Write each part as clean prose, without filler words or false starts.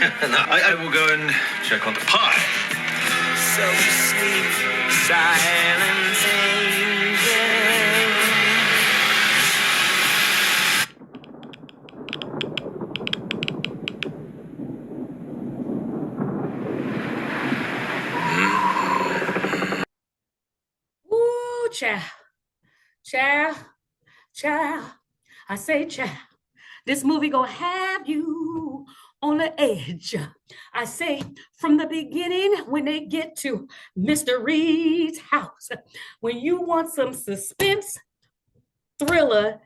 I will go and check on the pie. So sweet, silent angel. Ooh, child, child, child. I say, child, this movie gonna have you on the edge. I say, from the beginning, when they get to Mr. Reed's house, when you want some suspense thriller,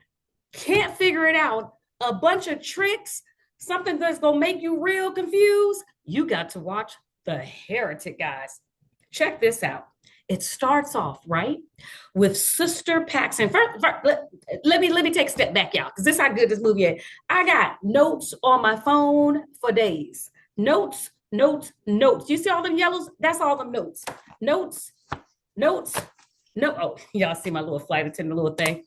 can't figure it out, a bunch of tricks, something that's gonna make you real confused, you got to watch The Heretic, guys. Check this out. It starts off right with Sister Paxton. Let me take a step back, y'all, because this is how good this movie is. I got notes on my phone for days. Notes, notes, notes. You see all them yellows? That's all them notes. Notes, notes, no. Oh, y'all see my little flight attendant little thing.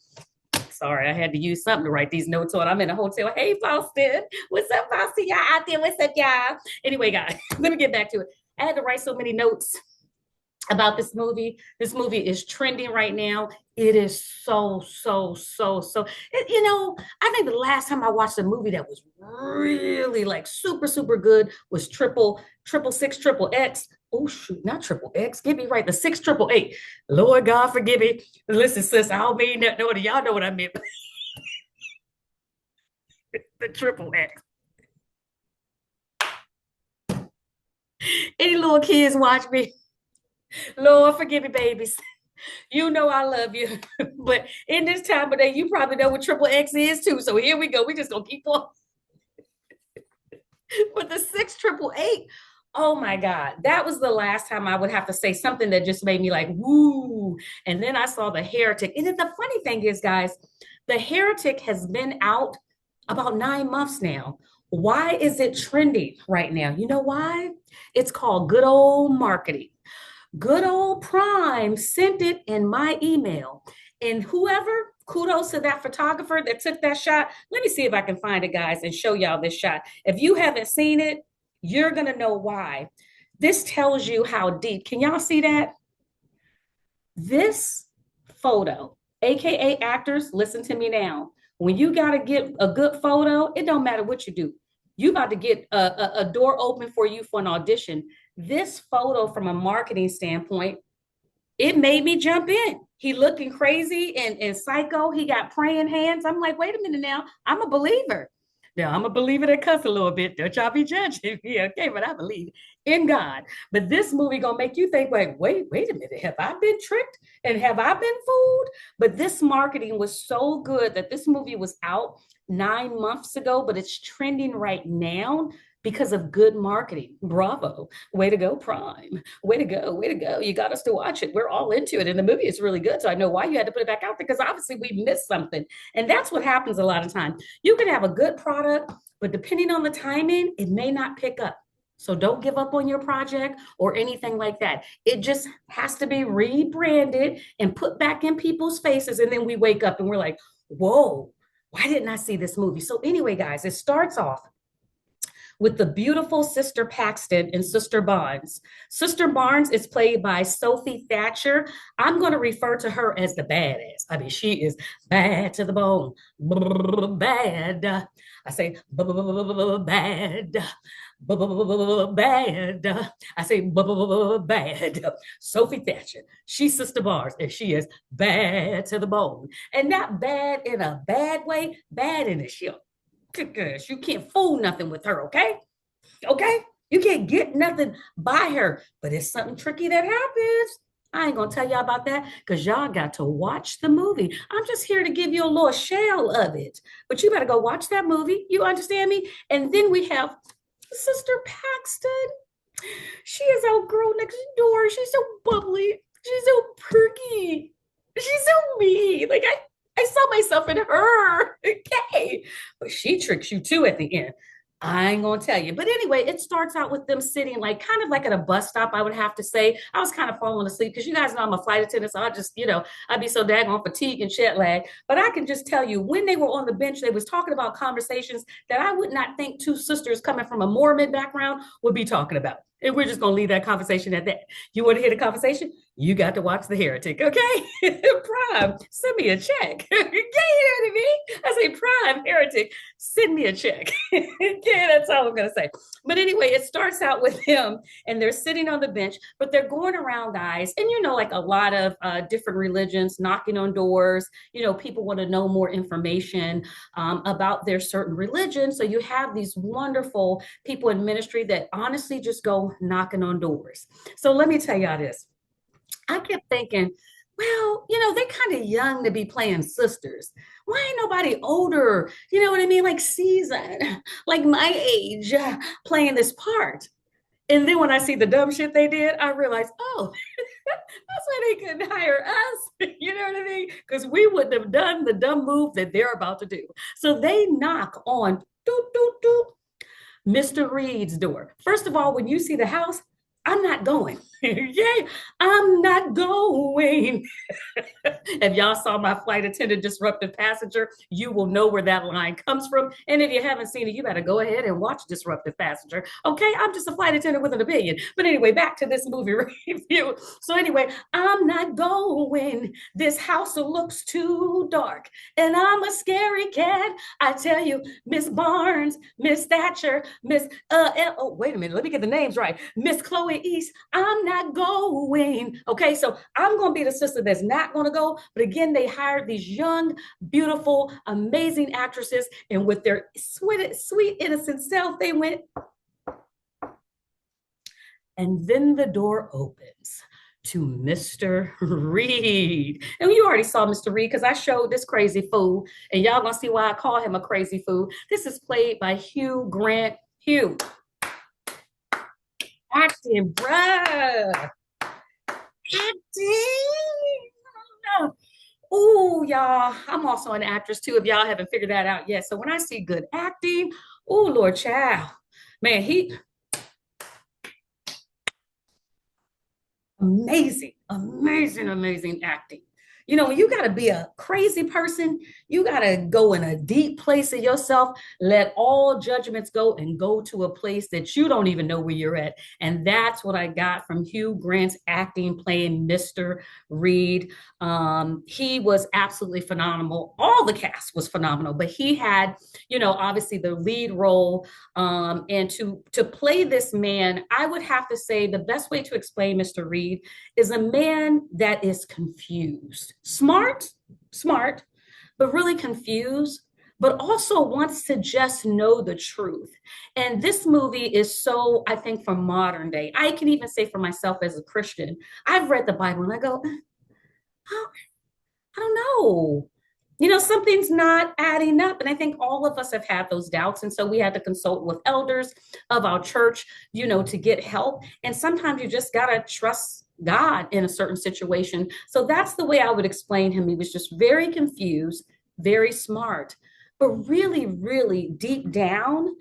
Sorry, I had to use something to write these notes on. I'm in a hotel. Hey, Faustin. What's up, Faustin? Y'all out there? What's up, y'all? Anyway, guys, let me get back to it. I had to write so many notes about this movie. This movie is trending right now. It is so. I think the last time I watched a movie that was really like super good was triple six triple X. Oh shoot, not triple X. Get me right. The 6888. Lord God forgive me. Listen, sis, I don't mean that. No, y'all know what I meant. The triple X. Any little kids watch me? Lord, forgive me, babies. You know I love you. But in this time of day, you probably know what triple X is too. So here we go. We just gonna keep on. But the 6888, oh my God. That was the last time I would have to say something that just made me like, woo. And then I saw The Heretic. And then the funny thing is, guys, The Heretic has been out about 9 months now. Why is it trending right now? You know why? It's called good old marketing. Good old Prime sent it in my email. And whoever, kudos to that photographer that took that shot. Let me see if I can find it, guys, and show y'all this shot. If you haven't seen it, you're going to know why. This tells you how deep. Can y'all see that? This photo, AKA actors, listen to me now. When you got to get a good photo, it don't matter what you do. You about to get a door open for you for an audition. This photo from a marketing standpoint, it made me jump in. He looking crazy and psycho. He got praying hands. I'm like, wait a minute now. I'm a believer. Now, I'm a believer that cuss a little bit. Don't y'all be judging me, okay? But I believe in God. But this movie gonna make you think, wait a minute. Have I been tricked? And have I been fooled? But this marketing was so good that this movie was out 9 months ago, but it's trending right now because of good marketing. Bravo. Way to go, Prime. Way to go. Way to go. You got us to watch it. We're all into it. And the movie is really good. So I know why you had to put it back out there, because obviously we missed something. And that's what happens a lot of times. You can have a good product, but depending on the timing, it may not pick up. So don't give up on your project or anything like that. It just has to be rebranded and put back in people's faces. And then we wake up and we're like, whoa, why didn't I see this movie? So anyway, guys, it starts off with the beautiful Sister Paxton and Sister Barnes. Sister Barnes is played by Sophie Thatcher. I'm going to refer to her as the badass. I mean, she is bad to the bone. Bad. I say bad. Bad. I say bad. Sophie Thatcher. She's Sister Barnes, and she is bad to the bone. And not bad in a bad way, bad in a shit. You can't fool nothing with her, okay? Okay? You can't get nothing by her. But it's something tricky that happens. I ain't gonna tell y'all about that because y'all got to watch the movie. I'm just here to give you a little shell of it. But you better go watch that movie. You understand me? And then we have Sister Paxton. She is our girl next door. She's so bubbly. She's so perky. She's so mean. Like I saw myself in her. Okay. But she tricks you too at the end. I ain't gonna tell you. But anyway, it starts out with them sitting like kind of like at a bus stop, I would have to say. I was kind of falling asleep because you guys know I'm a flight attendant, so I just, I'd be so daggone fatigued and jet lag. But I can just tell you, when they were on the bench, they was talking about conversations that I would not think two sisters coming from a Mormon background would be talking about. And we're just gonna leave that conversation at that. You want to hear the conversation? You got to watch The Heretic, okay? Prime, send me a check. Yeah, you hear me? I say Prime Heretic, send me a check. Yeah, that's all I'm gonna say. But anyway, it starts out with him and they're sitting on the bench, but they're going around, guys, and like a lot of different religions knocking on doors. People want to know more information about their certain religion. So you have these wonderful people in ministry that honestly just go knocking on doors. So let me tell y'all this. I kept thinking, well, they're kind of young to be playing sisters. Why ain't nobody older, you know what I mean? Like seasoned, like my age, playing this part. And then when I see the dumb shit they did, I realized, oh, that's why they couldn't hire us. You know what I mean? Because we wouldn't have done the dumb move that they're about to do. So they knock on doop, doop, doop, Mr. Reed's door. First of all, when you see the house, I'm not going. Yay, I'm not going. If y'all saw my flight attendant disruptive passenger, you will know where that line comes from. And if you haven't seen it, you better go ahead and watch Disruptive Passenger. Okay, I'm just a flight attendant with an opinion. But anyway, back to this movie review. So anyway, I'm not going. This house looks too dark. And I'm a scary cat. I tell you, Miss Barnes, Miss Thatcher, Miss, oh, wait a minute, let me get the names right. Miss Chloe East, I'm not going. Okay, so I'm going to be the sister that's not going to go. But again, they hired these young, beautiful, amazing actresses. And with their sweet, innocent self, they went. And then the door opens to Mr. Reed. And you already saw Mr. Reed because I showed this crazy fool. And y'all going to see why I call him a crazy fool. This is played by Hugh Grant. Hugh. Acting, bruh. Acting. Oh, y'all, I'm also an actress too, if y'all haven't figured that out yet. So when I see good acting, oh, Lord child, man, he amazing, amazing, amazing acting. When you got to be a crazy person, you got to go in a deep place of yourself, let all judgments go and go to a place that you don't even know where you're at. And that's what I got from Hugh Grant's acting playing Mr. Reed. He was absolutely phenomenal. All the cast was phenomenal, but he had, obviously the lead role. And to play this man, I would have to say the best way to explain Mr. Reed is a man that is confused. Smart, but really confused, but also wants to just know the truth. And this movie is so, I think, for modern day. I can even say for myself as a Christian, I've read the Bible and I go, oh, I don't know. Something's not adding up. And I think all of us have had those doubts. And so we had to consult with elders of our church, to get help. And sometimes you just got to trust God in a certain situation. So that's the way I would explain him. He was just very confused, very smart, but really, really deep down,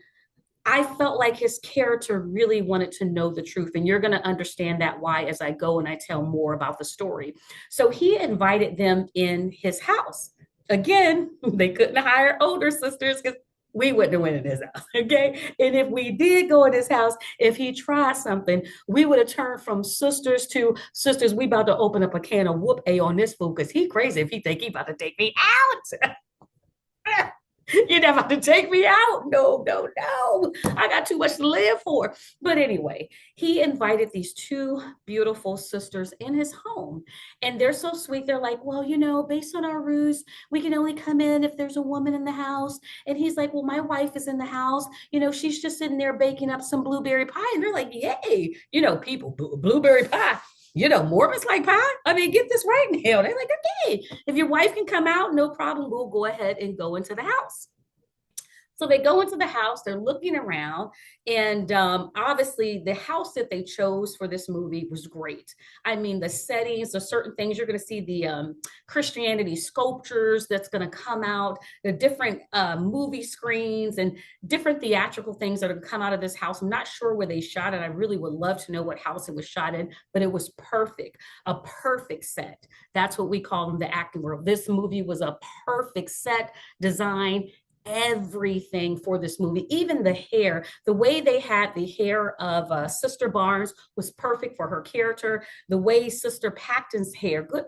I felt like his character really wanted to know the truth. And you're going to understand that why as I go and I tell more about the story. So he invited them in his house. Again, they couldn't hire older sisters because we wouldn't have went in his house, okay? And if we did go in his house, if he tried something, we would have turned from sisters to sisters. We about to open up a can of whoop A on this fool because he crazy if he think he about to take me out. You're never to take me out. No. I got too much to live for. But anyway, he invited these two beautiful sisters in his home. And they're so sweet. They're like, well, based on our rules, we can only come in if there's a woman in the house. And he's like, well, my wife is in the house. She's just sitting there baking up some blueberry pie. And they're like, yay, people, blueberry pie. Mormons like pie. I mean, get this right now. They're like, okay, if your wife can come out, no problem. We'll go ahead and go into the house. So they go into the house, they're looking around, and obviously the house that they chose for this movie was great. I mean, the settings, the certain things you're going to see, the Christianity sculptures that's going to come out, the different movie screens and different theatrical things that are going to come out of this house. I'm not sure where they shot it. I really would love to know what house it was shot in, but it was perfect, a perfect set. That's what we call in the acting world. This movie was a perfect set design, everything for this movie, even the hair, the way they had the hair of Sister Barnes was perfect for her character. The way Sister Paxton's hair, good,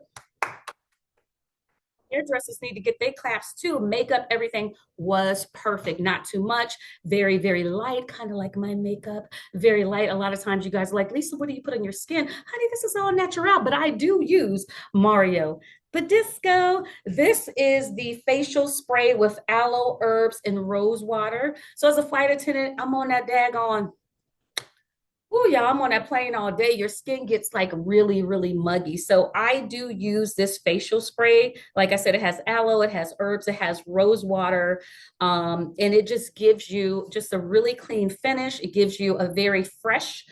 hairdressers need to get their claps too. Makeup, everything was perfect. Not too much, very, very light, kind of like my makeup, very light. A lot of times you guys are like, Lisa, what do you put on your skin? Honey, this is all natural, but I do use Mario Badisco. This is the facial spray with aloe, herbs, and rose water. So as a flight attendant, I'm on that daggone, oh yeah, I'm on that plane all day. Your skin gets like really, really muggy. So I do use this facial spray. Like I said, it has aloe, it has herbs, it has rose water, and it just gives you just a really clean finish. It gives you a very fresh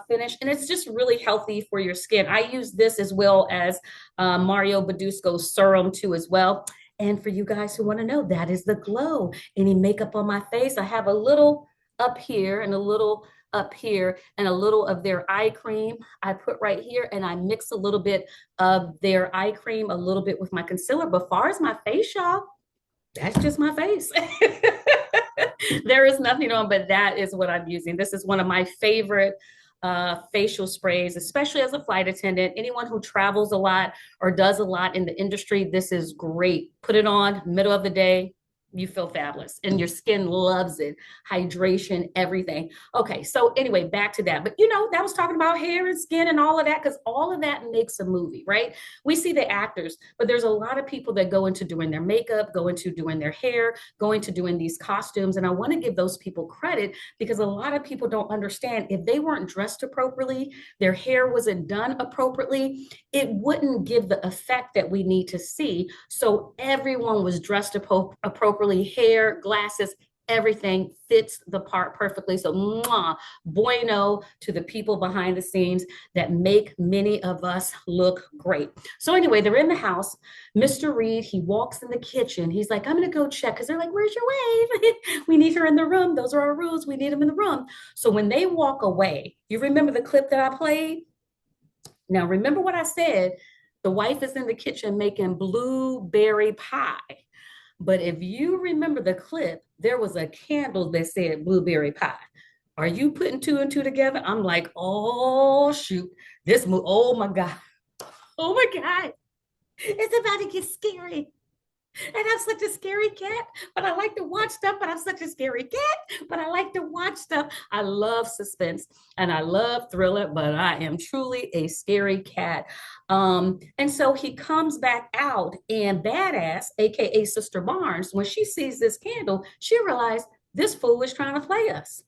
finish, and it's just really healthy for your skin. I use this as well as Mario Badusco serum too as well. And for you guys who want to know, that is the glow. Any makeup on my face, I have a little up here and a little up here and a little of their eye cream I put right here, and I mix a little bit of their eye cream a little bit with my concealer. But far as my face, y'all, that's just my face. There is nothing on, but that is what I'm using. This is one of my favorite facial sprays, especially as a flight attendant. Anyone who travels a lot or does a lot in the industry, this is great. Put it on middle of the day, you feel fabulous and your skin loves it. Hydration, everything. Okay, so anyway, back to that. But you know, that was talking about hair and skin and all of that, because all of that makes a movie, right? We see the actors, but there's a lot of people that go into doing their makeup, go into doing their hair, go into doing these costumes. And I want to give those people credit, because a lot of people don't understand, if they weren't dressed appropriately, their hair wasn't done appropriately, it wouldn't give the effect that we need to see. So everyone was dressed appropriately, hair, glasses, everything fits the part perfectly. So mwah, bueno to the people behind the scenes that make many of us look great. So anyway, they're in the house. Mr. Reed, he walks in the kitchen. He's like, I'm going to go check, because they're like, where's your wife? We need her in the room. Those are our rules. We need them in the room. So when they walk away, you remember the clip that I played? Now, remember what I said? The wife is in the kitchen making blueberry pie. But if you remember the clip, there was a candle that said blueberry pie. Are you putting two and two together? I'm like, oh, shoot. This movie, oh my God. Oh my God. It's about to get scary. And I'm such a scary cat, but I like to watch stuff, but I'm such a scary cat, but I like to watch stuff. I love suspense and I love thriller, but I am truly a scary cat. And so he comes back out, and Badass, AKA Sister Barnes, when she sees this candle, she realized this fool is trying to play us.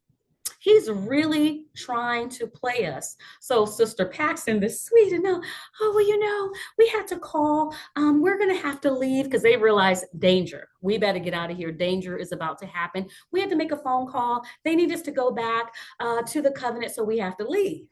He's really trying to play us. So Sister Paxton, the sweet, and no, oh, well, you know, we had to call. We're going to have to leave, because they realize danger. We better get out of here. Danger is about to happen. We had to make a phone call. They need us to go back to the covenant, so we have to leave.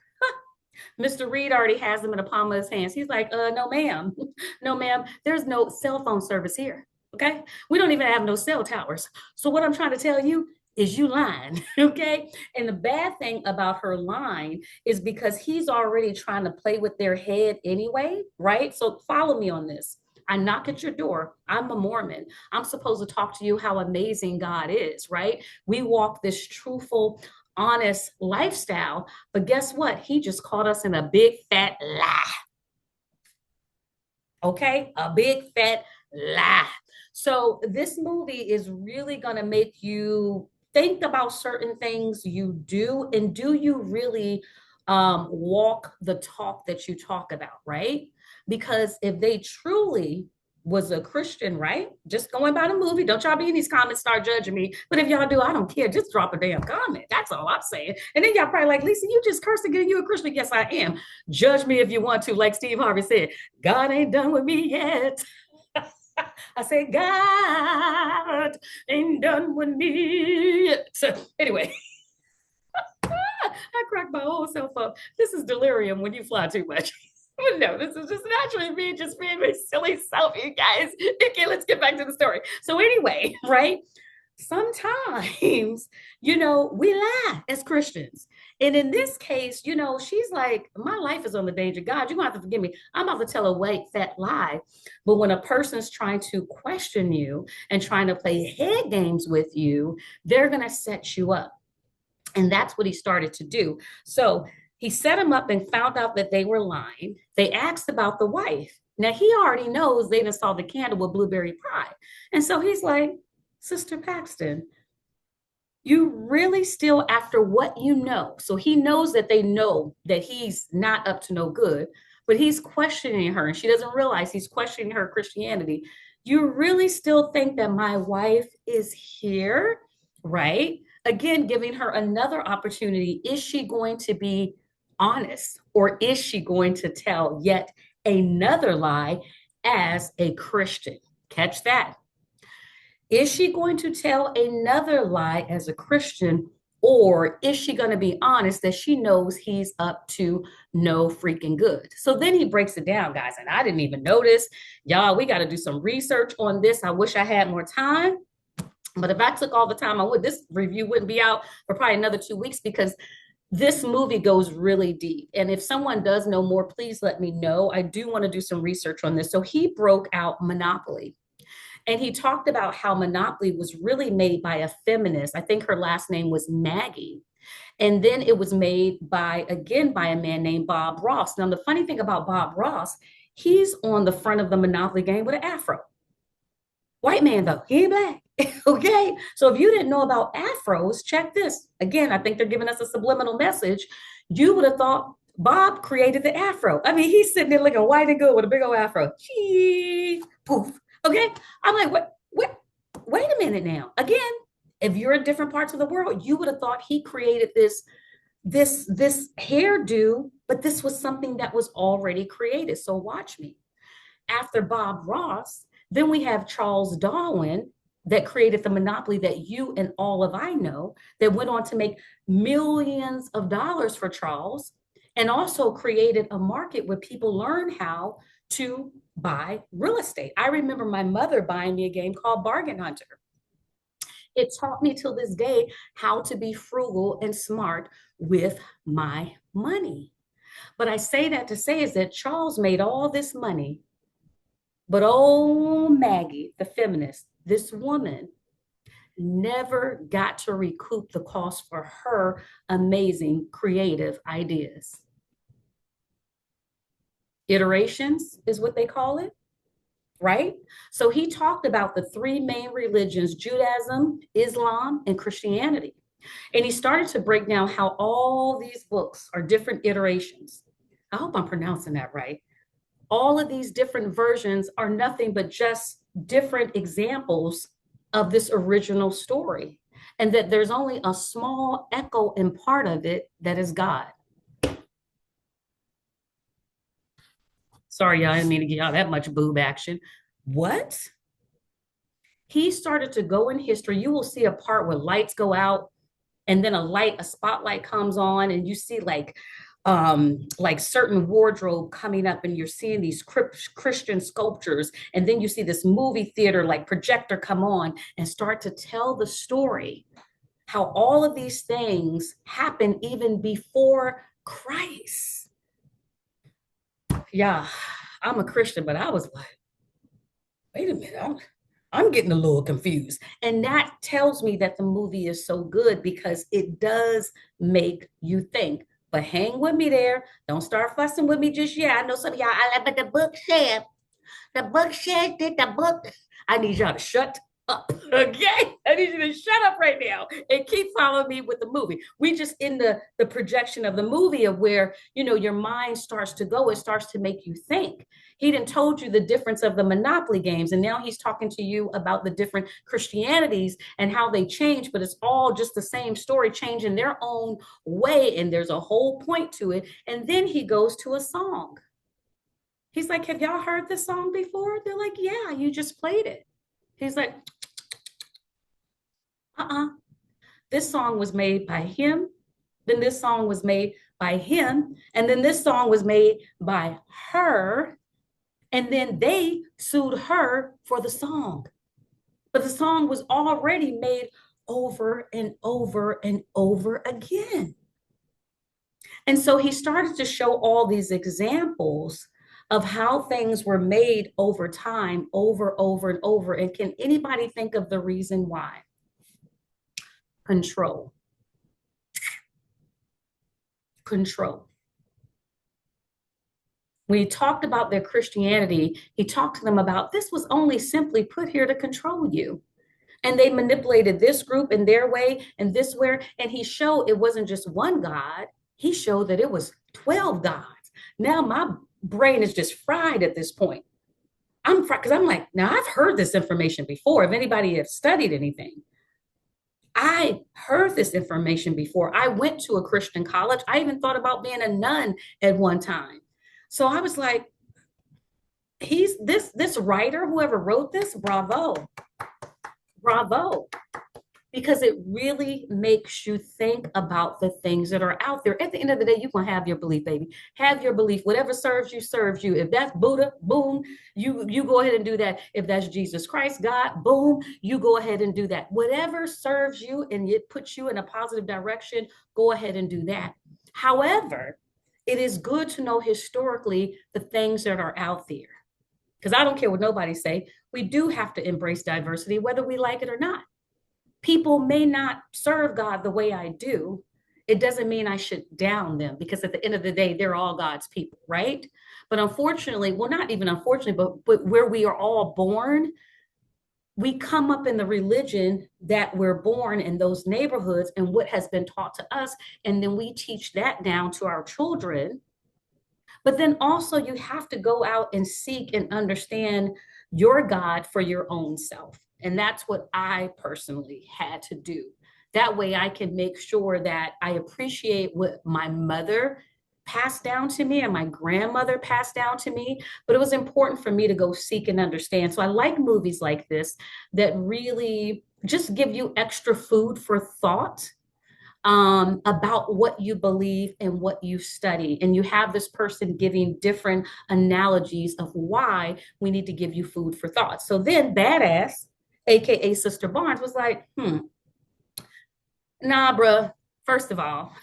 Mr. Reed already has them in the palm of his hands. He's like, no, ma'am. No, ma'am. There's no cell phone service here. Okay. We don't even have no cell towers. So what I'm trying to tell you is you lying, okay? And the bad thing about her lying is because he's already trying to play with their head anyway, right? So follow me on this. I knock at your door. I'm a Mormon. I'm supposed to talk to you how amazing God is, right? We walk this truthful, honest lifestyle, but guess what? He just caught us in a big fat lie. Okay? A big fat lie. So this movie is really going to make you think about certain things you do, and do you really walk the talk that you talk about, right? Because if they truly was a Christian, right? Just going by the movie, don't y'all be in these comments start judging me. But if y'all do, I don't care. Just drop a damn comment. That's all I'm saying. And then y'all probably like, Lisa, you just cursed again. You a Christian? Yes, I am. Judge me if you want to. Like Steve Harvey said, God ain't done with me yet. I say, God ain't done with me. So anyway, I cracked my whole self up. This is delirium when you fly too much. But no, this is just naturally me just being my silly self, you guys. Okay, let's get back to the story. So anyway, right? Sometimes, we lie as Christians. And in this case, she's like, my life is on the danger. God, you're going to have to forgive me. I'm about to tell a white, fat lie. But when a person's trying to question you and trying to play head games with you, they're going to set you up. And that's what he started to do. So he set him up and found out that they were lying. They asked about the wife. Now he already knows they done saw the candle with blueberry pie. And so he's like, Sister Paxton, you really still after what you know. So he knows that they know that he's not up to no good, but he's questioning her and she doesn't realize he's questioning her Christianity. You really still think that my wife is here, right? Again, giving her another opportunity. Is she going to be honest or is she going to tell yet another lie as a Christian? Catch that. Is she going to tell another lie as a Christian, or is she going to be honest that she knows he's up to no freaking good? So then he breaks it down, guys, and I didn't even notice. Y'all, we got to do some research on this. I wish I had more time, but if I took all the time I would, this review wouldn't be out for probably another 2 weeks because this movie goes really deep. And if someone does know more, please let me know. I do want to do some research on this. So he broke out Monopoly. And he talked about how Monopoly was really made by a feminist. I think her last name was Maggie. And then it was made by a man named Bob Ross. Now, the funny thing about Bob Ross, he's on the front of the Monopoly game with an afro. White man, though, he ain't black. Okay. So if you didn't know about afros, check this. Again, I think they're giving us a subliminal message. You would have thought Bob created the afro. I mean, he's sitting there looking white and good with a big old afro. Chee, poof. Okay. I'm like, wait a minute now. Again, if you're in different parts of the world, you would have thought he created this hairdo, but this was something that was already created. So watch me. After Bob Ross, then we have Charles Darwin that created the monopoly that you and all of I know, that went on to make millions of dollars for Charles, and also created a market where people learn how to buy real estate. I remember my mother buying me a game called Bargain Hunter. It taught me till this day how to be frugal and smart with my money. But I say that to say is that Charles made all this money, but oh, Maggie, the feminist, this woman never got to recoup the cost for her amazing creative ideas. Iterations is what they call it, right? So he talked about the three main religions, Judaism, Islam, and Christianity. And he started to break down how all these books are different iterations. I hope I'm pronouncing that right. All of these different versions are nothing but just different examples of this original story, and that there's only a small echo in part of it that is God. Sorry, y'all, I didn't mean to give y'all that much boob action. What? He started to go in history. You will see a part where lights go out, and then a spotlight comes on, and you see like certain wardrobe coming up, and you're seeing these Christian sculptures, and then you see this movie theater like projector come on and start to tell the story, how all of these things happen even before Christ. Yeah, I'm a Christian, but I was like, wait a minute, I'm getting a little confused. And that tells me that the movie is so good because it does make you think. But hang with me there. Don't start fussing with me just yet. I know some of y'all, but the book said did the book. I need y'all to shut up, okay? I need you to shut up right now and keep following me with the movie. We just in the projection of the movie of where, your mind starts to go. It starts to make you think. He didn't told you the difference of the Monopoly games, and now he's talking to you about the different Christianities and how they change, but it's all just the same story, changing their own way, and there's a whole point to it. And then he goes to a song. He's like, have y'all heard this song before? They're like, yeah, you just played it. He's like, uh-uh. This song was made by him. Then this song was made by him. And then this song was made by her. And then they sued her for the song. But the song was already made over and over and over again. And so he started to show all these examples of how things were made over time, over and over. And can anybody think of the reason why? Control. Control. When he talked about their Christianity, he talked to them about this was only simply put here to control you. And they manipulated this group in their way and this way. And he showed it wasn't just one God. He showed that it was 12 gods. Now my brain is just fried at this point. I'm fried because I'm like, now I've heard this information before. If anybody has studied anything, I heard this information before. I went to a Christian college. I even thought about being a nun at one time. So I was like, he's this writer, whoever wrote this, bravo. Bravo. Because it really makes you think about the things that are out there. At the end of the day, you're going to have your belief, baby. Have your belief. Whatever serves you, serves you. If that's Buddha, boom, you go ahead and do that. If that's Jesus Christ, God, boom, you go ahead and do that. Whatever serves you and it puts you in a positive direction, go ahead and do that. However, it is good to know historically the things that are out there. Because I don't care what nobody say. We do have to embrace diversity, whether we like it or not. People may not serve God the way I do. It doesn't mean I should down them because at the end of the day, they're all God's people, right? But unfortunately, well, not even unfortunately, but where we are all born, we come up in the religion that we're born in those neighborhoods and what has been taught to us. And then we teach that down to our children. But then also you have to go out and seek and understand your God for your own self. And that's what I personally had to do. That way I can make sure that I appreciate what my mother passed down to me and my grandmother passed down to me. But it was important for me to go seek and understand. So I like movies like this that really just give you extra food for thought about what you believe and what you study. And you have this person giving different analogies of why we need to give you food for thought. So then Badass, AKA Sister Barnes, was like, nah, bruh, first of all,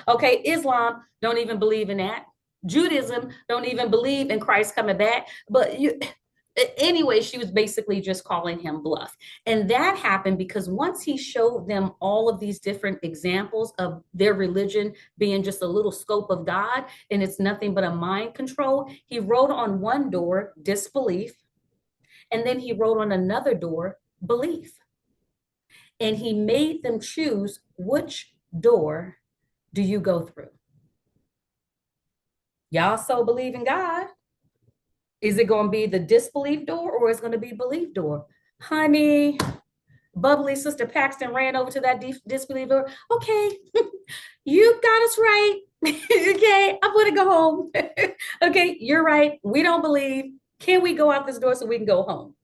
okay, Islam don't even believe in that. Judaism don't even believe in Christ coming back. But anyway, she was basically just calling him bluff. And that happened because once he showed them all of these different examples of their religion being just a little scope of God, and it's nothing but a mind control, he wrote on one door, disbelief. And then he wrote on another door, belief. And he made them choose which door do you go through. Y'all so believe in God. Is it going to be the disbelief door or is it going to be belief door? Honey, bubbly Sister Paxton ran over to that disbelief door. Okay, you got us right. Okay, I'm going to go home. Okay, you're right. We don't believe. Can we go out this door so we can go home?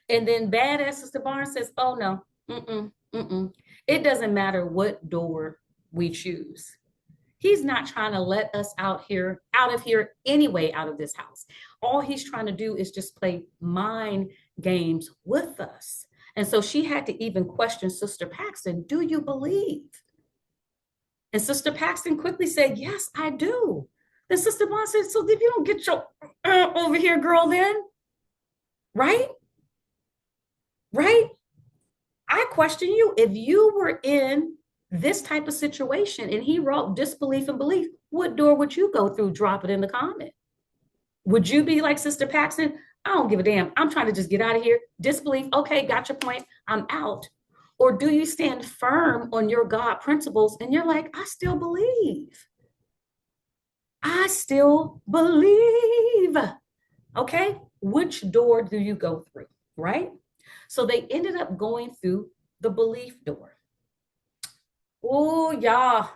And then Badass Sister Barnes says, oh no, it doesn't matter what door we choose. He's not trying to let us out of here anyway, out of this house. All he's trying to do is just play mind games with us. And so she had to even question Sister Paxton, do you believe? And Sister Paxton quickly said, yes, I do. Then Sister Barnes said, so if you don't get your over here, girl, then, right? Right? I question you, if you were in this type of situation and he wrote disbelief and belief, what door would you go through? Drop it in the comment. Would you be like Sister Paxton? I don't give a damn. I'm trying to just get out of here. Disbelief. Okay, got your point. I'm out. Or do you stand firm on your God principles and you're like, I still believe. I still believe. Okay, which door do you go through, right? So they ended up going through the belief door. Oh, y'all.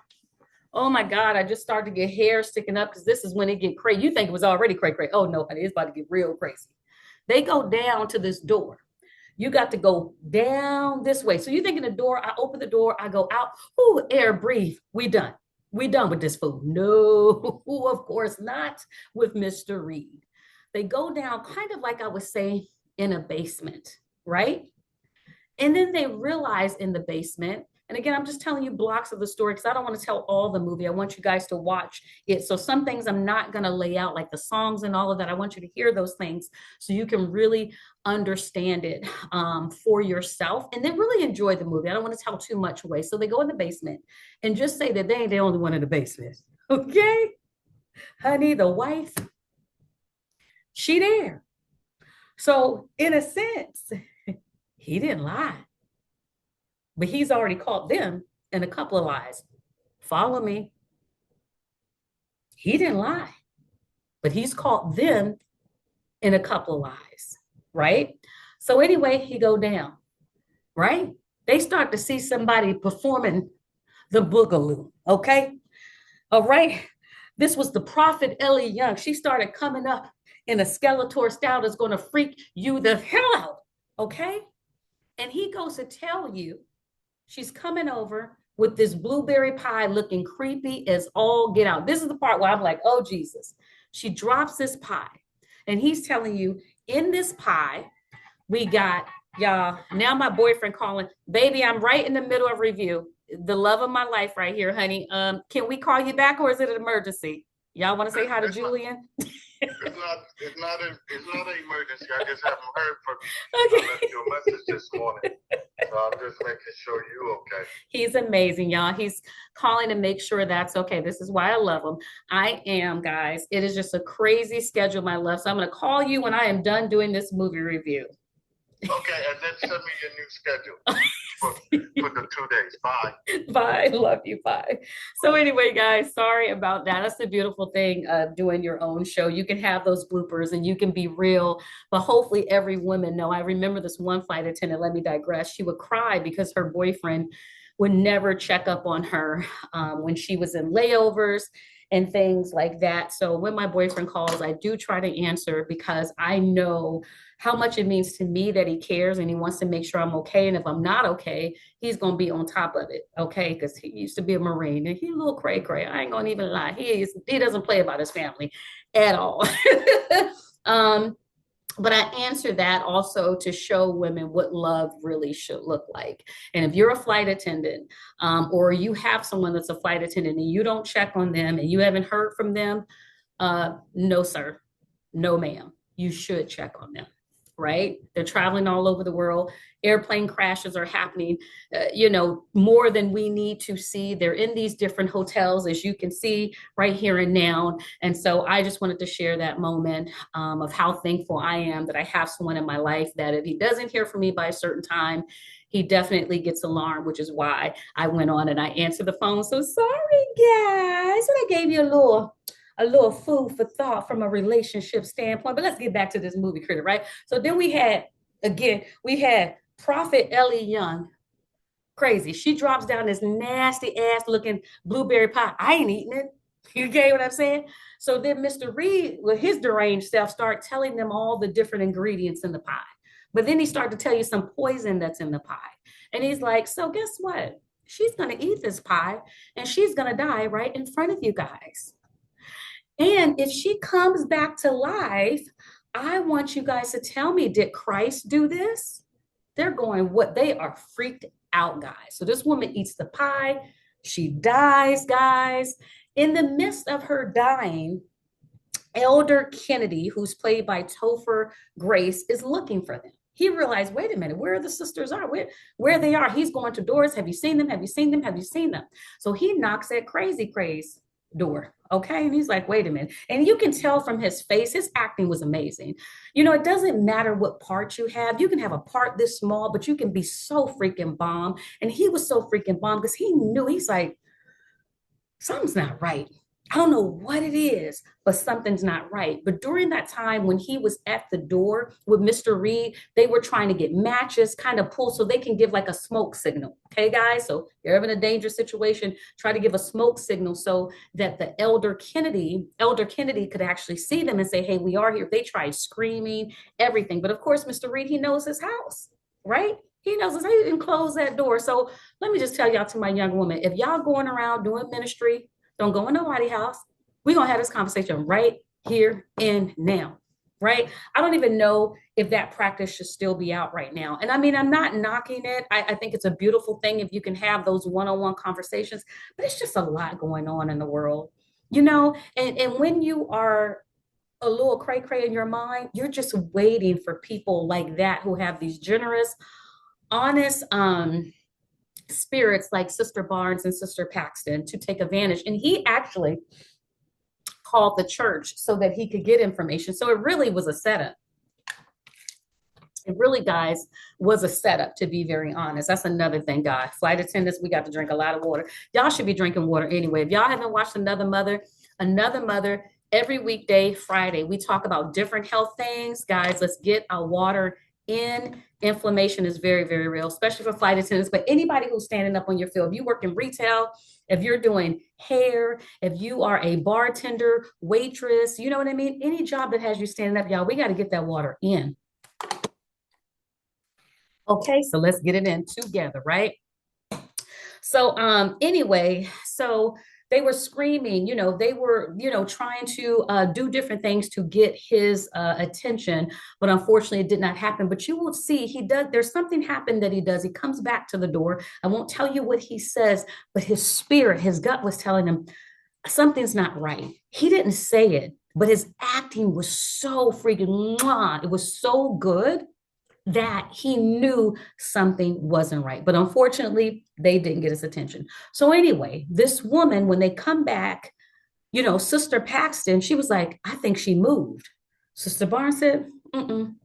Oh my God, I just started to get hair sticking up because this is when it get crazy. You think it was already crazy, crazy. Oh no, honey, it's about to get real crazy. They go down to this door. You got to go down this way. So you think in the door, I open the door, I go out. Ooh, air, breathe. We done. We done with this food. No, of course not with Mr. Reed. They go down kind of like I would say in a basement, right? And then they realize in the basement, and again, I'm just telling you blocks of the story because I don't want to tell all the movie. I want you guys to watch it. So some things I'm not going to lay out, like the songs and all of that. I want you to hear those things so you can really understand it for yourself and then really enjoy the movie. I don't want to tell too much away. So they go in the basement and just say that they ain't the only one in the basement. Okay, honey, the wife, she there. So in a sense, he didn't lie, but he's already caught them in a couple of lies. Follow me. He didn't lie, but he's caught them in a couple of lies, right? So anyway, he go down, right? They start to see somebody performing the boogaloo, okay? All right. This was the prophet Ellie Young. She started coming up in a Skeletor style that's going to freak you the hell out, okay? And he goes to tell you she's coming over with this blueberry pie looking creepy as all get out. This is the part where I'm like, oh, Jesus. She drops this pie. And he's telling you, in this pie, we got, y'all, now my boyfriend calling, baby, I'm right in the middle of review. The love of my life right here, honey. Can we call you back or is it an emergency? Y'all want to say hi to Julian? It's not an emergency. I just haven't heard from you. Okay. I left you a message this morning. So I'm just making sure you okay. He's amazing, y'all. He's calling to make sure that's okay. This is why I love him. I am, guys. It is just a crazy schedule, my love. So I'm going to call you when I am done doing this movie review. Okay, and then send me your new schedule for the 2 days. Bye. Bye. Love you. Bye. So anyway, guys, sorry about that. That's the beautiful thing of doing your own show. You can have those bloopers and you can be real, but hopefully every woman know. I remember this one flight attendant, let me digress. She would cry because her boyfriend would never check up on her when she was in layovers and things like that. So when my boyfriend calls, I do try to answer because I know how much it means to me that he cares and he wants to make sure I'm okay. And if I'm not okay, he's going to be on top of it. Okay. Because he used to be a Marine and he's a little cray cray. I ain't going to even lie. He doesn't play about his family at all. But I answer that also to show women what love really should look like. And if you're a flight attendant or you have someone that's a flight attendant and you don't check on them and you haven't heard from them, no, sir, no, ma'am, you should check on them. Right? They're traveling all over the world. Airplane crashes are happening, more than we need to see. They're in these different hotels, as you can see right here and now. And so I just wanted to share that moment of how thankful I am that I have someone in my life that if he doesn't hear from me by a certain time, he definitely gets alarmed, which is why I went on and I answered the phone. So sorry, guys, but I gave you a little food for thought from a relationship standpoint. But let's get back to this movie critic, right? So then we had Prophet Ellie Young. Crazy. She drops down this nasty ass looking blueberry pie. I ain't eating it. You get what I'm saying? So then Mr. Reed, with his deranged self, start telling them all the different ingredients in the pie. But then he started to tell you some poison that's in the pie. And he's like, so guess what? She's going to eat this pie and she's going to die right in front of you guys. And if she comes back to life, I want you guys to tell me, did Christ do this? They're going, what? They are freaked out, guys. So this woman eats the pie. She dies, guys. In the midst of her dying, Elder Kennedy, who's played by Topher Grace, is looking for them. He realized, wait a minute, where the sisters are, where they are. He's going to doors. Have you seen them? Have you seen them? Have you seen them? So he knocks at Crazy Craze door. Okay. And he's like, wait a minute. And you can tell from his face, his acting was amazing. It doesn't matter what part you have. You can have a part this small, but you can be so freaking bomb. And he was so freaking bomb because he knew, he's like, something's not right. I don't know what it is, but something's not right. But during that time when he was at the door with Mr. Reed, they were trying to get matches, kind of pull so they can give like a smoke signal. Okay, guys. So you're having a dangerous situation, try to give a smoke signal so that the Elder Kennedy could actually see them and say, hey, we are here. They tried screaming, everything. But of course, Mr. Reed, he knows his house, right? He knows his house. He didn't close that door. So let me just tell y'all, to my young woman, if y'all going around doing ministry, don't go in nobody's house. We're going to have this conversation right here and now, right? I don't even know if that practice should still be out right now. And I mean, I'm not knocking it. I think it's a beautiful thing if you can have those one-on-one conversations, but it's just a lot going on in the world, you know? And when you are a little cray cray in your mind, you're just waiting for people like that who have these generous, honest, spirits like Sister Barnes and Sister Paxton to take advantage. And he actually called the church so that he could get information. So it really was a setup. It really, guys, was a setup, to be very honest. That's another thing, guys. Flight attendants, we got to drink a lot of water. Y'all should be drinking water anyway. If y'all haven't watched Another Mother, every weekday, Friday, we talk about different health things. Guys, let's get our water in. Inflammation is very, very real, especially for flight attendants, but anybody who's standing up on your field. If you work in retail, if you're doing hair, if you are a bartender, waitress, you know what I mean? Any job that has you standing up, y'all, we got to get that water in. Okay, so let's get it in together, right? So anyway, so they were screaming, they were, trying to do different things to get his attention, but unfortunately it did not happen. But you will see there's something happened that he does. He comes back to the door. I won't tell you what he says, but his spirit, his gut was telling him something's not right. He didn't say it, but his acting was so freaking, it was so good that he knew something wasn't right. But unfortunately, they didn't get his attention. So anyway, this woman, when they come back, Sister Paxton, she was like, I think she moved. Sister Barnes said, mm-mm.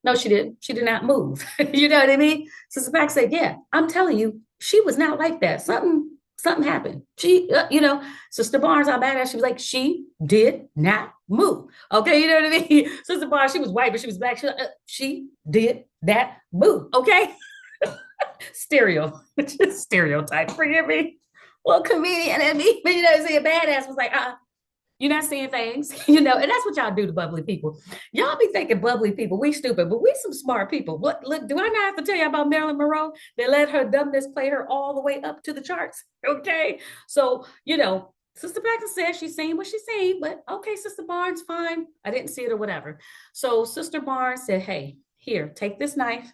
No, she didn't. She did not move. You know what I mean? Sister Paxton said, yeah, I'm telling you, she was not like that. Something happened. She, Sister Barnes, how badass. She was like, she did not move. Okay, you know what I mean? Sister Barnes, she was white, but she was black. She did that move. Okay. Stereotype. Forgive me. Well, comedian and me, but say a badass was like, you're not seeing things, and that's what y'all do to bubbly people. Y'all be thinking bubbly people, we stupid, but we some smart people. What, look, do I not have to tell you about Marilyn Monroe? They let her dumbness play her all the way up to the charts. Okay. So, Sister Paxton said she's seen what she's seen, but okay, Sister Barnes, fine. I didn't see it or whatever. So Sister Barnes said, hey, here, take this knife.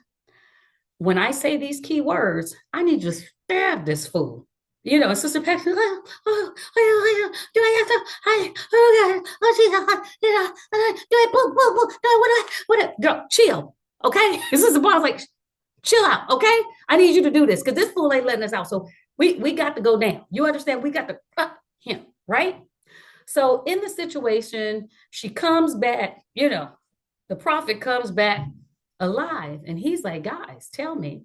When I say these key words, I need you to stab this fool. Sister Paxton, do I have to, girl, chill, okay? Sister Barnes like, chill out, okay? I need you to do this because this fool ain't letting us out. So we got to go down. You understand? We got to cut him, right? So in the situation, she comes back, the prophet comes back alive. And he's like, guys, tell me,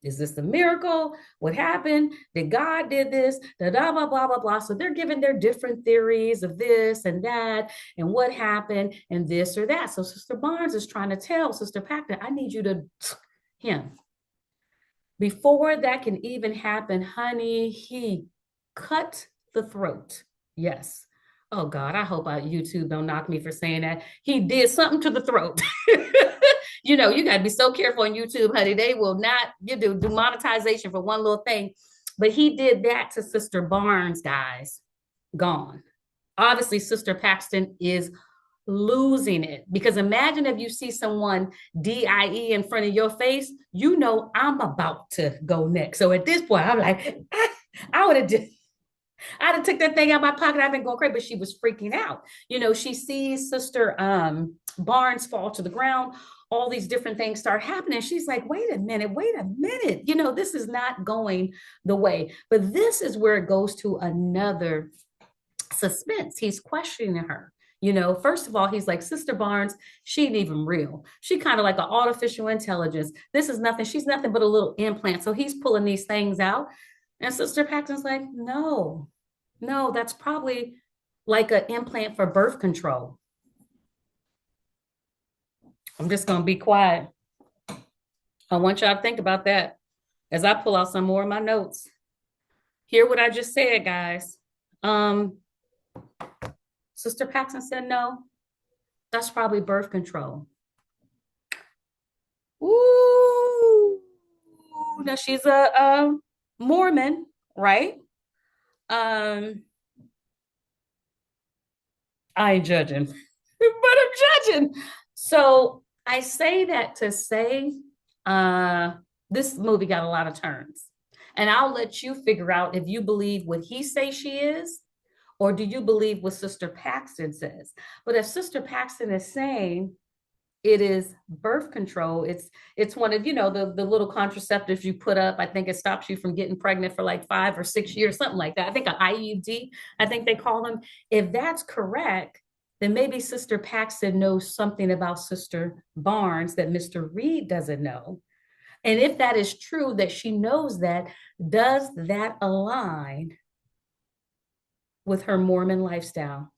is this a miracle? What happened? Did God did this? Da, da, blah, blah, blah, blah. So they're giving their different theories of this and that and what happened and this or that. So Sister Barnes is trying to tell Sister Paxton, I need you to him. Before that can even happen, honey, he cut the throat. Yes. Oh God, I hope YouTube don't knock me for saying that. He did something to the throat. You got to be so careful on YouTube, honey. They will not do monetization for one little thing. But he did that to Sister Barnes, guys. Gone. Obviously, Sister Paxton is losing it. Because imagine if you see someone DIE in front of your face, I'm about to go next. So at this point, I'm like, I would have just, I'd have took that thing out of my pocket. I've been going crazy, but she was freaking out. She sees Sister Barnes fall to the ground. All these different things start happening. She's like, wait a minute. This is not going the way. But this is where it goes to another suspense. He's questioning her. First of all, he's like, Sister Barnes, she ain't even real. She kind of like an artificial intelligence. This is nothing. She's nothing but a little implant. So he's pulling these things out. And Sister Paxton's like, no, No, that's probably like an implant for birth control. I'm just gonna be quiet. I want y'all to think about that as I pull out some more of my notes. Hear what I just said, guys. Um, Sister Paxton said no. That's probably birth control. Ooh, now she's a Mormon, right? Um, I ain't judging, but I'm judging. So I say that to say, uh, this movie got a lot of turns, and I'll let you figure out if you believe what he say she is, or do you believe what Sister Paxton says? But if Sister Paxton is saying it is birth control, it's one of, the little contraceptives you put up. I think it stops you from getting pregnant for like 5 or 6 years, something like that. I think an IUD, I think they call them. If that's correct, then maybe Sister Paxton knows something about Sister Barnes that Mr. Reed doesn't know. And if that is true, that she knows that, does that align with her Mormon lifestyle?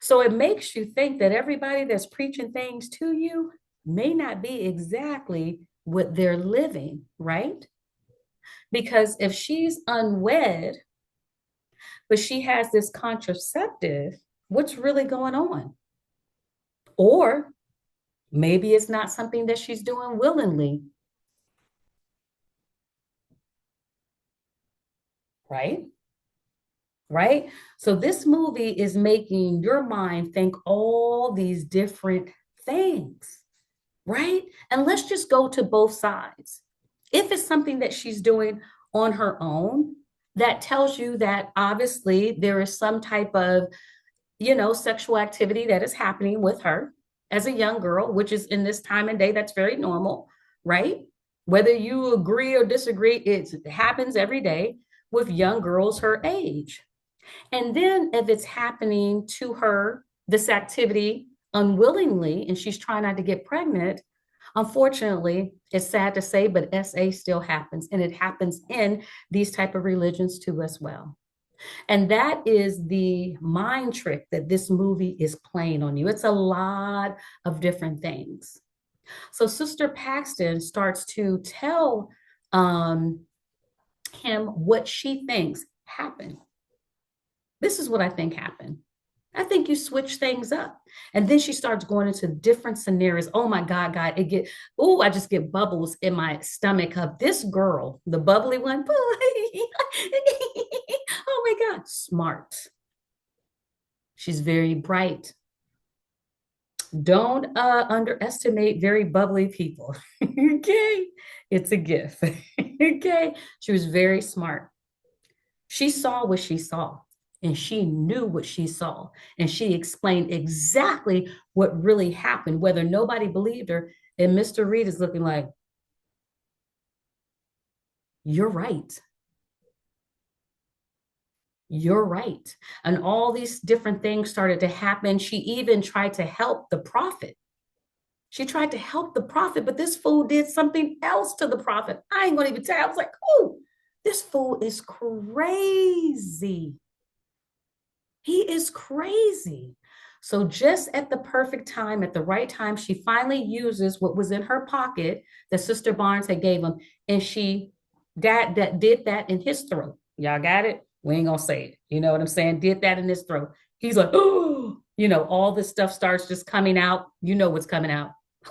So it makes you think that everybody that's preaching things to you may not be exactly what they're living, right? Because if she's unwed, but she has this contraceptive, what's really going on? Or maybe it's not something that she's doing willingly, right? Right? So this movie is making your mind think all these different things, right? And let's just go to both sides. If it's something that she's doing on her own, that tells you that obviously there is some type of, sexual activity that is happening with her as a young girl, which is in this time and day, that's very normal, right? Whether you agree or disagree, it happens every day with young girls her age. And then if it's happening to her, this activity unwillingly, and she's trying not to get pregnant, unfortunately, it's sad to say, but SA still happens, and it happens in these type of religions too as well. And that is the mind trick that this movie is playing on you. It's a lot of different things. So Sister Paxton starts to tell him what she thinks happened. This is what I think happened. I think you switch things up. And then she starts going into different scenarios. Oh my God, I just get bubbles in my stomach of this girl, the bubbly one. Oh my God, smart. She's very bright. Don't underestimate very bubbly people. Okay. It's a gift. Okay. She was very smart. She saw what she saw, and she knew what she saw, and she explained exactly what really happened, whether nobody believed her. And Mr. Reed is looking like, you're right. You're right. And all these different things started to happen. She even tried to help the prophet. She tried to help the prophet, but this fool did something else to the prophet. I ain't gonna even tell you. I was like, oh, this fool is crazy. He is crazy. So just at the perfect time, at the right time, she finally uses what was in her pocket that Sister Barnes had gave him, and she did that in his throat. Y'all got it? We ain't gonna say it. You know what I'm saying? Did that in his throat. He's like, oh, all this stuff starts just coming out. You know what's coming out.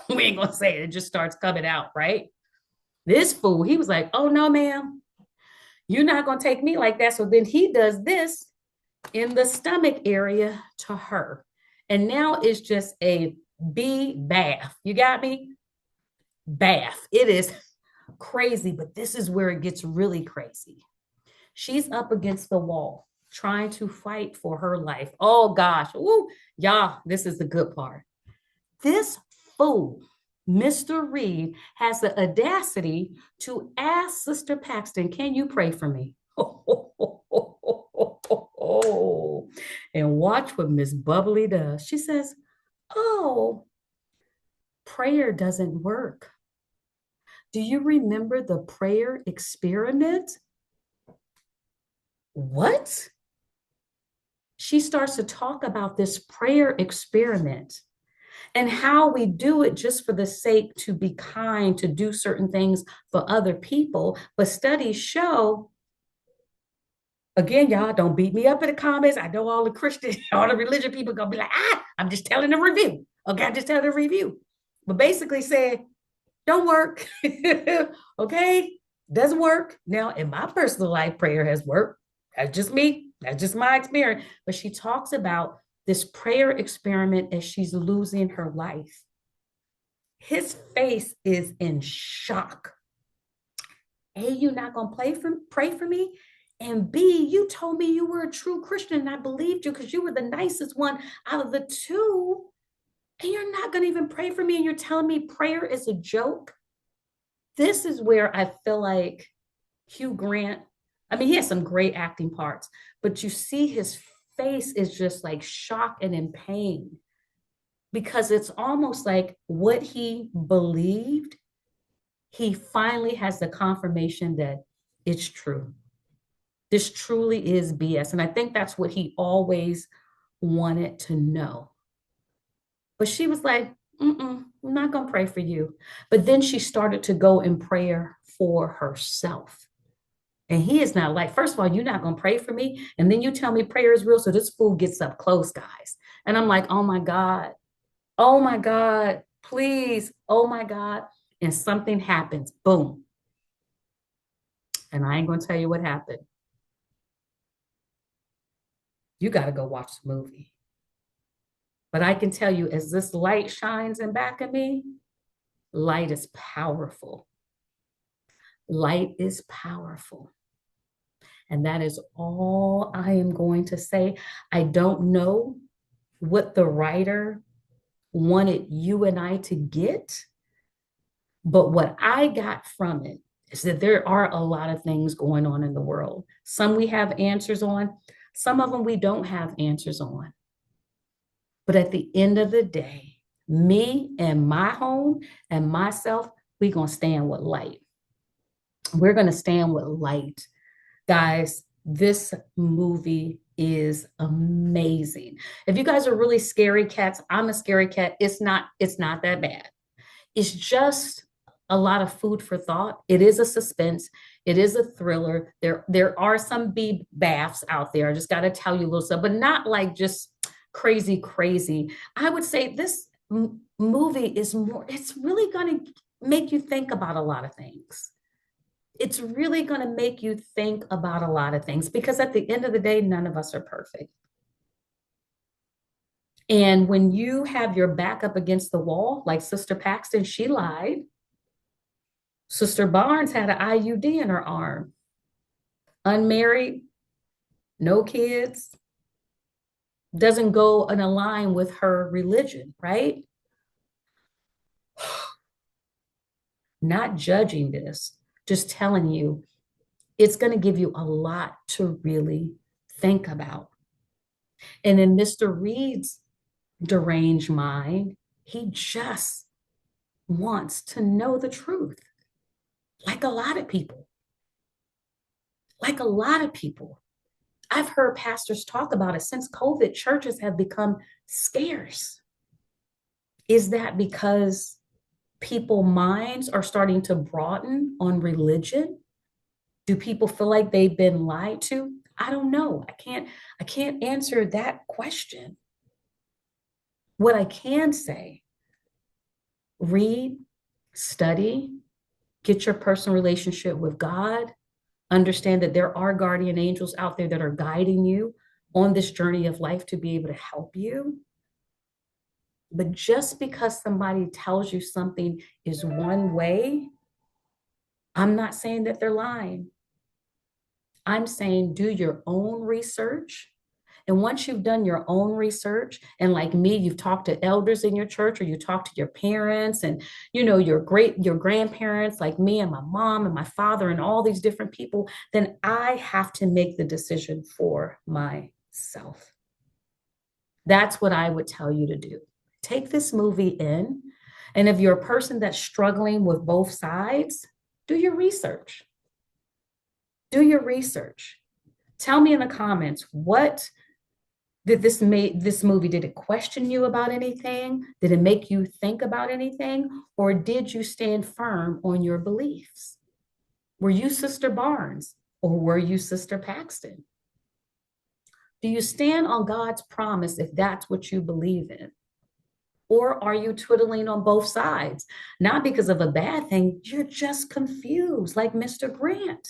We ain't gonna say it. It just starts coming out, right? This fool, he was like, oh no, ma'am, you're not gonna take me like that. So then he does this in the stomach area to her. And now it's just a bee bath. You got me? Bath. It is crazy, but this is where it gets really crazy. She's up against the wall trying to fight for her life. Oh gosh. Ooh, y'all, this is the good part. This fool, Mr. Reed, has the audacity to ask Sister Paxton, can you pray for me? And watch what Miss Bubbly does. She says, oh, prayer doesn't work. Do you remember the prayer experiment? what? She starts to talk about this prayer experiment and how we do it just for the sake to be kind, to do certain things for other people. But studies show, again, y'all, don't beat me up in the comments. I know all the Christian, all the religion people gonna be like, I'm just telling a review. Okay, I'm just telling a review. But basically saying, don't work. Okay, doesn't work. Now, in my personal life, prayer has worked. That's just me. That's just my experience. But she talks about this prayer experiment as she's losing her life. His face is in shock. A, you're not gonna pray for me. And B, you told me you were a true Christian and I believed you because you were the nicest one out of the two. And you're not gonna even pray for me. And you're telling me prayer is a joke. This is where I feel like Hugh Grant, I mean, he has some great acting parts, but you see his face is just like shock and in pain because it's almost like what he believed, he finally has the confirmation that it's true. This truly is BS. And I think that's what he always wanted to know. But she was like, I'm not going to pray for you. But then she started to go in prayer for herself. And he is not like, first of all, you're not going to pray for me. And then you tell me prayer is real. So this fool gets up close, guys. And I'm like, oh my God, please. Oh my God. And something happens. Boom. And I ain't going to tell you what happened. You got to go watch the movie. But I can tell you, as this light shines in back of me, light is powerful. Light is powerful. And that is all I am going to say. I don't know what the writer wanted you and I to get, but what I got from it is that there are a lot of things going on in the world. Some we have answers on, some of them we don't have answers on. But at the end of the day, me and my home and myself, we're going to stand with light. We're going to stand with light. Guys, this movie is amazing. If you guys are really scary cats, I'm a scary cat. It's not that bad. It's just a lot of food for thought. It is a suspense. It is a thriller. There are some baths out there. I just got to tell you a little stuff, but not like just crazy. I would say this movie is more, it's really going to make you think about a lot of things. It's really going to make you think about a lot of things because at the end of the day, none of us are perfect. And when you have your back up against the wall, like Sister Paxton, she lied. Sister Barnes had an IUD in her arm. Unmarried, no kids, doesn't go in a line with her religion, right? Not judging this, just telling you, it's going to give you a lot to really think about. And in Mr. Reed's deranged mind, he just wants to know the truth. Like a lot of people. I've heard pastors talk about it since COVID, churches have become scarce. Is that because people's minds are starting to broaden on religion? Do people feel like they've been lied to? I don't know. I can't answer that question. What I can say, read, study, get your personal relationship with God, understand that there are guardian angels out there that are guiding you on this journey of life to be able to help you. But just because somebody tells you something is one way, I'm not saying that they're lying. I'm saying do your own research. And once you've done your own research, and like me, you've talked to elders in your church, or you talk to your parents and, your grandparents, like me and my mom and my father and all these different people, then I have to make the decision for myself. That's what I would tell you to do. Take this movie in. And if you're a person that's struggling with both sides, do your research. Tell me in the comments, what did this movie, did it question you about anything? Did it make you think about anything? Or did you stand firm on your beliefs? Were you Sister Barnes or were you Sister Paxton? Do you stand on God's promise if that's what you believe in? Or are you twiddling on both sides? Not because of a bad thing, you're just confused, like Mr. Grant.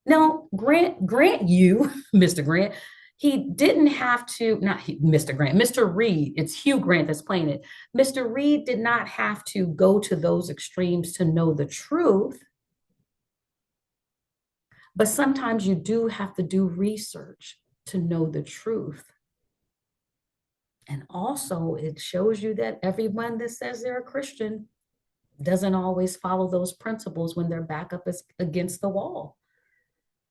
Now, Grant you, Mr. Grant, he didn't have to, not Mr. Grant, Mr. Reed, it's Hugh Grant that's playing it. Mr. Reed did not have to go to those extremes to know the truth. But sometimes you do have to do research to know the truth. And also, it shows you that everyone that says they're a Christian doesn't always follow those principles when their back up is against the wall.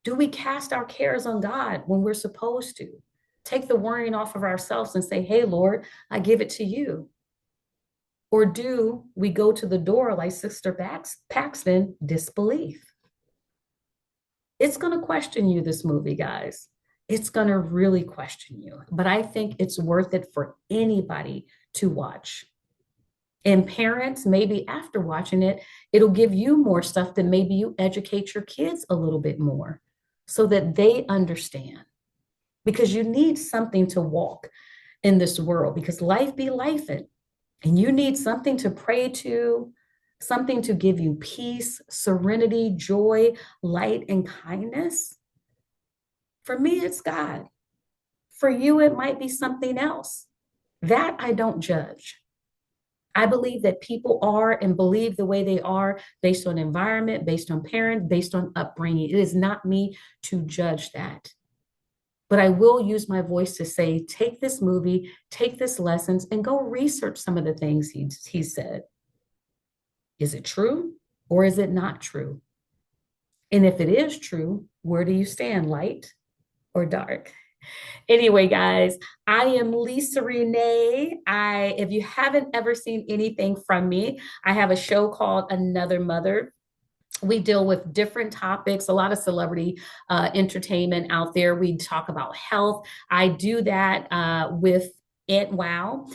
Do we cast our cares on God when we're supposed to? Take the worrying off of ourselves and say, hey, Lord, I give it to you. Or do we go to the door like Sister Paxton, disbelief? It's going to question you, this movie, guys. It's going to really question you. But I think it's worth it for anybody to watch. And parents, maybe after watching it, it'll give you more stuff that maybe you educate your kids a little bit more so that they understand. Because you need something to walk in this world, because life be lifing. And you need something to pray to, something to give you peace, serenity, joy, light, and kindness. For me, it's God. For you, it might be something else. That I don't judge. I believe that people are and believe the way they are based on environment, based on parent, based on upbringing. It is not me to judge that. But I will use my voice to say, take this movie, take this lessons, and go research some of the things he said. Is it true or is it not true? And if it is true, where do you stand, light or dark? Anyway, guys, I am Lisa Renee. If you haven't ever seen anything from me, I have a show called Another Mother. We deal with different topics, a lot of celebrity entertainment out there. We talk about health. I do that with Aunt Wow.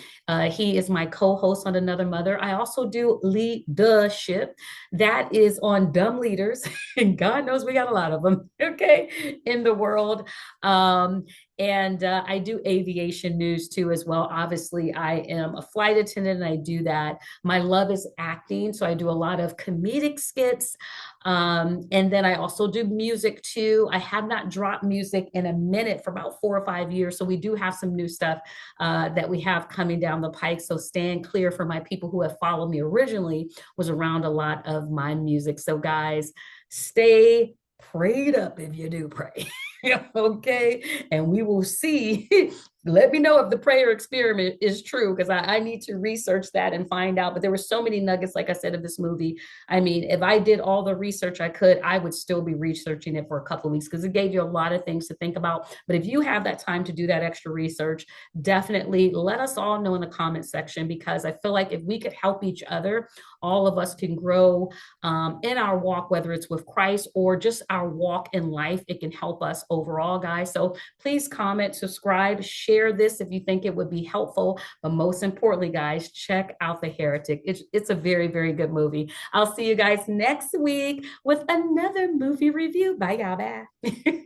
He is my co-host on Another Mother. I also do leadership. That is on Dumb Leaders. And God knows we got a lot of them, okay, in the world. And I do aviation news too as well. Obviously, I am a flight attendant and I do that. My love is acting. So I do a lot of comedic skits. And then I also do music too. I have not dropped music in a minute for about 4 or 5 years. So we do have some new stuff that we have coming down the pike. So stand clear for my people who have followed me originally, was around a lot of my music. So guys, stay prayed up if you do pray. Okay. And we will see. Let me know if the prayer experiment is true, because I need to research that and find out. But there were so many nuggets, like I said, of this movie. I mean, if I did all the research I could, I would still be researching it for a couple of weeks because it gave you a lot of things to think about. But if you have that time to do that extra research, definitely let us all know in the comment section, because I feel like if we could help each other, all of us can grow in our walk, whether it's with Christ or just our walk in life. It can help us overall, guys. So please comment, subscribe, share this if you think it would be helpful. But most importantly, guys, check out The Heretic. It's a very, very good movie. I'll see you guys next week with another movie review. Bye, y'all. Bye.